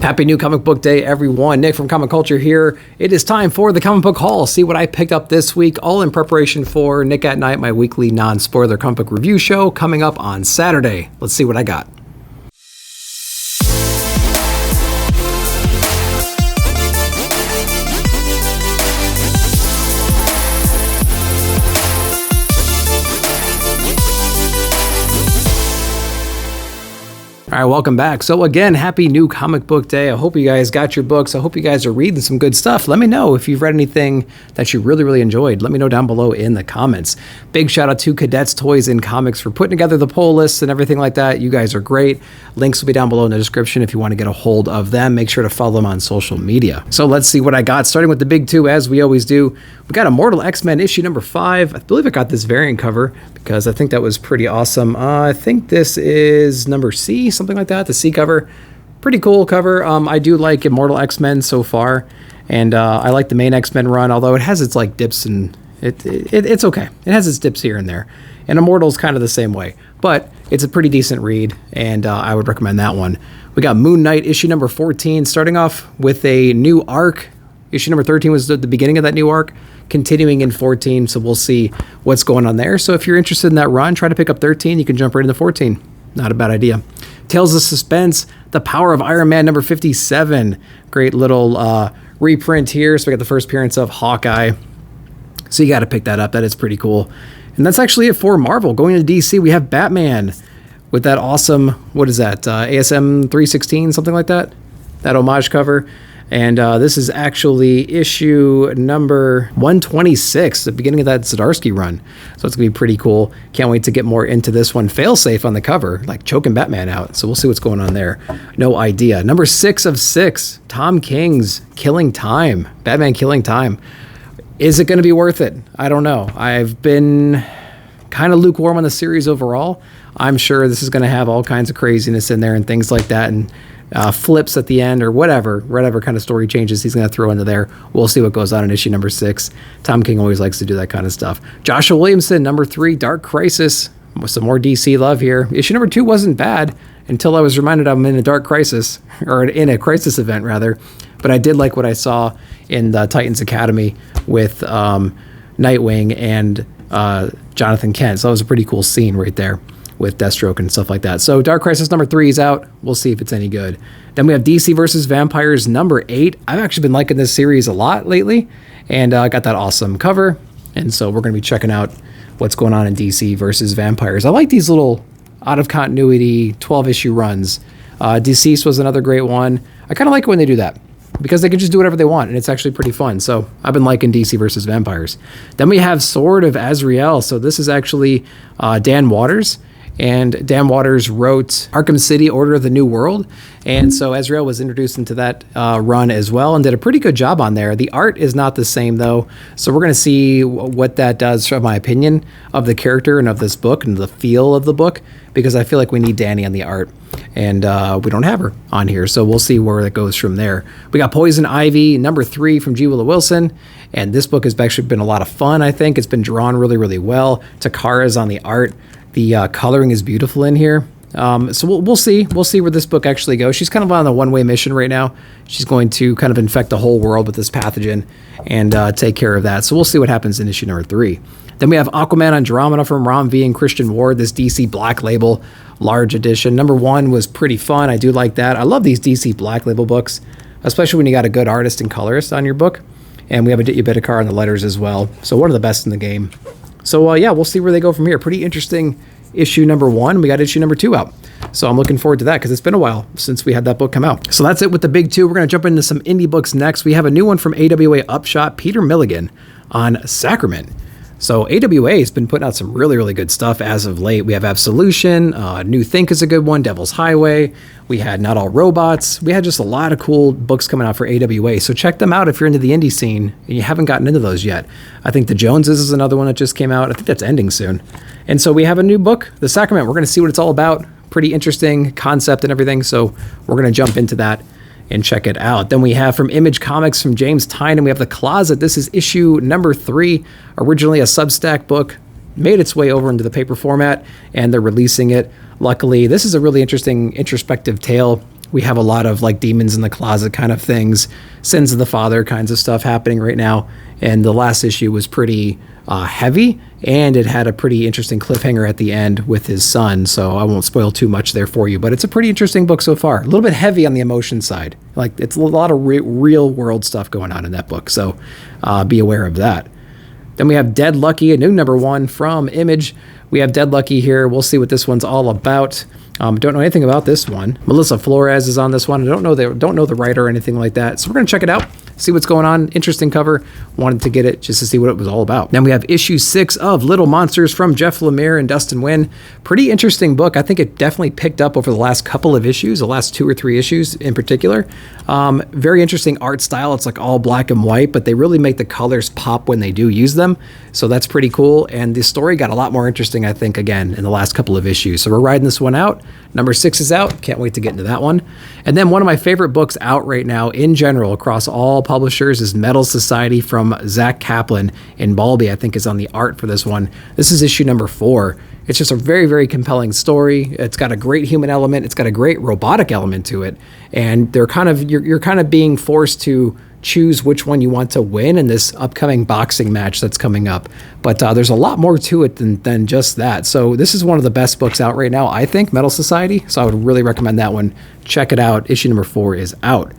Happy new comic book day, everyone. Nick from Comic Culture here. It is time for the comic book haul. See what I picked up this week, all in preparation for Nick at Night, my weekly non-spoiler comic book review show coming up on Saturday. Let's see what I got. All right, welcome back. So again, happy new comic book day. I hope you guys got your books. I hope you guys are reading some good stuff. Let me know if you've read anything that you really enjoyed. Let me know down below in the comments. Big shout out to Cadets Toys and Comics for putting together the poll lists and everything like that. You guys are great. Links will be down below in the description if you want to get a hold of them. Make sure to follow them on social media. So let's see what I got. Starting with the big two, as we always do. We got Immortal X-Men issue number 5. I believe I got this variant cover because I think that was pretty awesome. I think this is number C, something like that, the C cover. Pretty cool cover. I do like Immortal X-Men so far, and I like the main X-Men run, although it has its like dips, and it's okay. It has its dips here and there, and Immortal's kind of the same way, but it's a pretty decent read, and I would recommend that one. We got Moon Knight issue number 14, starting off with a new arc. Issue number 13 was the beginning of that new arc, continuing in 14, so we'll see what's going on there. So if you're interested in that run, try to pick up 13. You can jump right into 14. Not a bad idea. Tales of Suspense, The Power of Iron Man number 57. Great little reprint here. So we got the first appearance of Hawkeye. So you got to pick that up. That is pretty cool. And that's actually it for Marvel. Going into DC, we have Batman with that awesome, what is that, ASM 316, something like that? That homage cover. And this is actually issue number 126, the beginning of that Zdarsky run. So it's going to be pretty cool. Can't wait to get more into this one. Failsafe on the cover, like choking Batman out. So we'll see what's going on there. No idea. Number 6 of 6, Tom King's Killing Time. Batman Killing Time. Is it going to be worth it? I don't know. I've been kind of lukewarm on the series overall. I'm sure this is going to have all kinds of craziness in there and things like that, and flips at the end or whatever kind of story changes he's going to throw into there. We'll see what goes on in issue number 6. Tom King always likes to do that kind of stuff. Joshua Williamson, number 3, Dark Crisis. With some more DC love here. Issue number 2 wasn't bad until I was reminded I'm in a Dark Crisis, or in a Crisis event rather. But I did like what I saw in the Titans Academy with Nightwing and Jonathan Kent. So that was a pretty cool scene right there with Deathstroke and stuff like that. So Dark Crisis number 3 is out. We'll see if it's any good. Then we have DC versus Vampires number 8. I've actually been liking this series a lot lately, and I got that awesome cover. And so we're going to be checking out what's going on in DC versus Vampires. I like these little out of continuity 12-issue runs. Deceased was another great one. I kind of like it when they do that, because they can just do whatever they want, and it's actually pretty fun. So I've been liking DC versus Vampires. Then we have Sword of Azrael. So this is actually Dan Waters. And Dan Waters wrote Arkham City, Order of the New World. And so Azrael was introduced into that run as well and did a pretty good job on there. The art is not the same, though. So we're going to see what that does, from my opinion, of the character and of this book and the feel of the book, because I feel like we need Danny on the art. And we don't have her on here. So we'll see where that goes from there. We got Poison Ivy, number 3 from G. Willow Wilson. And this book has actually been a lot of fun, I think. It's been drawn really well. Takara's on the art. The coloring is beautiful in here. So we'll see. We'll see where this book actually goes. She's kind of on a one-way mission right now. She's going to kind of infect the whole world with this pathogen and take care of that. So we'll see what happens in issue number 3. Then we have Aquaman Andromeda from Ron V and Christian Ward, this DC Black Label large edition. Number 1 was pretty fun. I do like that. I love these DC Black Label books, especially when you got a good artist and colorist on your book. And we have Aditya Bidikar on the letters as well. So one of the best in the game. So yeah, we'll see where they go from here. Pretty interesting issue number 1. We got issue number 2 out. So I'm looking forward to that, because it's been a while since we had that book come out. So that's it with the big 2. We're going to jump into some indie books next. We have a new one from AWA Upshot, Peter Milligan, on Sacrament. So AWA has been putting out some really good stuff as of late. We have Absolution, New Think is a good one, Devil's Highway. We had Not All Robots. We had just a lot of cool books coming out for AWA. So check them out if you're into the indie scene and you haven't gotten into those yet. I think The Joneses is another one that just came out. I think that's ending soon. And so we have a new book, The Sacrament. We're going to see what it's all about. Pretty interesting concept and everything. So we're going to jump into that and check it out. Then we have from Image Comics from James Tynion, we have The Closet. This is issue number 3, originally a Substack book, made its way over into the paper format, and they're releasing it. Luckily, this is a really interesting introspective tale We have a lot of like demons in the closet kind of things, sins of the father kinds of stuff happening right now. And the last issue was pretty heavy, and it had a pretty interesting cliffhanger at the end with his son. So I won't spoil too much there for you, but it's a pretty interesting book so far. A little bit heavy on the emotion side. Like it's a lot of real world stuff going on in that book. So be aware of that. Then we have Dead Lucky, a new #1 from Image. We have Dead Lucky here. We'll see what this one's all about. Don't know anything about this one. Melissa Flores is on this one. I don't know the writer or anything like that. So we're gonna check it out, see what's going on. Interesting cover. Wanted to get it just to see what it was all about. Then we have issue 6 of Little Monsters from Jeff Lemire and Dustin Nguyen. Pretty interesting book. I think it definitely picked up over the last couple of issues, the last 2 or 3 issues in particular. Very interesting art style. It's like all black and white, but they really make the colors pop when they do use them. So that's pretty cool. And the story got a lot more interesting, I think, again, in the last couple of issues. So we're riding this one out. Number 6 is out. Can't wait to get into that one. And then one of my favorite books out right now in general across all publishers is Metal Society from Zach Kaplan, and Balby, I think, is on the art for this one. This is issue number 4. It's just a very, very compelling story. It's got a great human element. It's got a great robotic element to it. And they're kind of, you're kind of being forced to choose which one you want to win in this upcoming boxing match that's coming up. But there's a lot more to it than just that. So this is one of the best books out right now, I think, Metal Society. So I would really recommend that one. Check it out. Issue number 4 is out.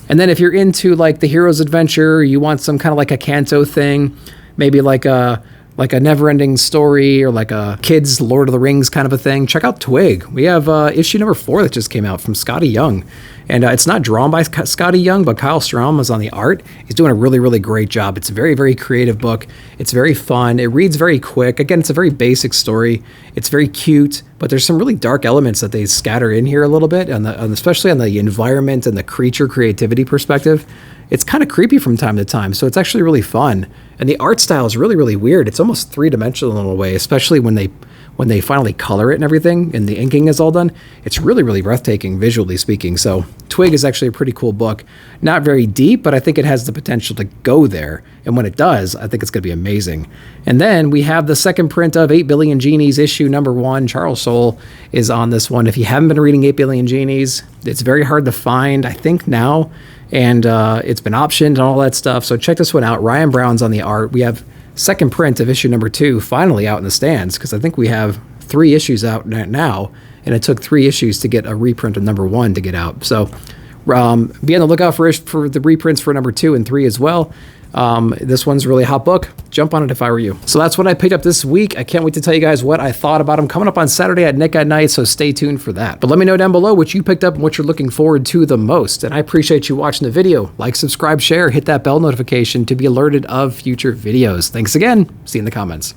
And then if you're into like the hero's adventure, you want some kind of like a Kanto thing, maybe like a never-ending story or like a kids Lord of the Rings kind of a thing, check out Twig. We have issue number 4 that just came out from Scotty Young. And it's not drawn by Scotty Young, but Kyle Strom is on the art. He's doing a really, really great job. It's a very, very creative book. It's very fun. It reads very quick. Again, it's a very basic story. It's very cute, but there's some really dark elements that they scatter in here a little bit, especially on the environment and the creature creativity perspective. It's kind of creepy from time to time, so it's actually really fun. And the art style is really, really weird. It's almost three-dimensional in a way, especially when they finally color it and everything, and the inking is all done. It's really, really breathtaking, visually speaking. So Twig is actually a pretty cool book. Not very deep, but I think it has the potential to go there. And when it does, I think it's going to be amazing. And then we have the second print of 8 Billion Genies, issue number 1. Charles Soule is on this one. If you haven't been reading 8 Billion Genies, it's very hard to find, I think, now. And it's been optioned and all that stuff. So check this one out. Ryan Brown's on the art. We have second print of issue number 2 finally out in the stands, because I think we have 3 issues out now, and it took 3 issues to get a reprint of number 1 to get out. So be on the lookout for the reprints for number 2 and 3 as well. This one's a really hot book. Jump on it if I were you. So that's what I picked up this week. I can't wait to tell you guys what I thought about them coming up on Saturday at Nick at Night, so stay tuned for that. But let me know down below what you picked up and what you're looking forward to the most. And I appreciate you watching the video. Like, subscribe, share, hit that bell notification to be alerted of future videos. Thanks again. See you in the comments.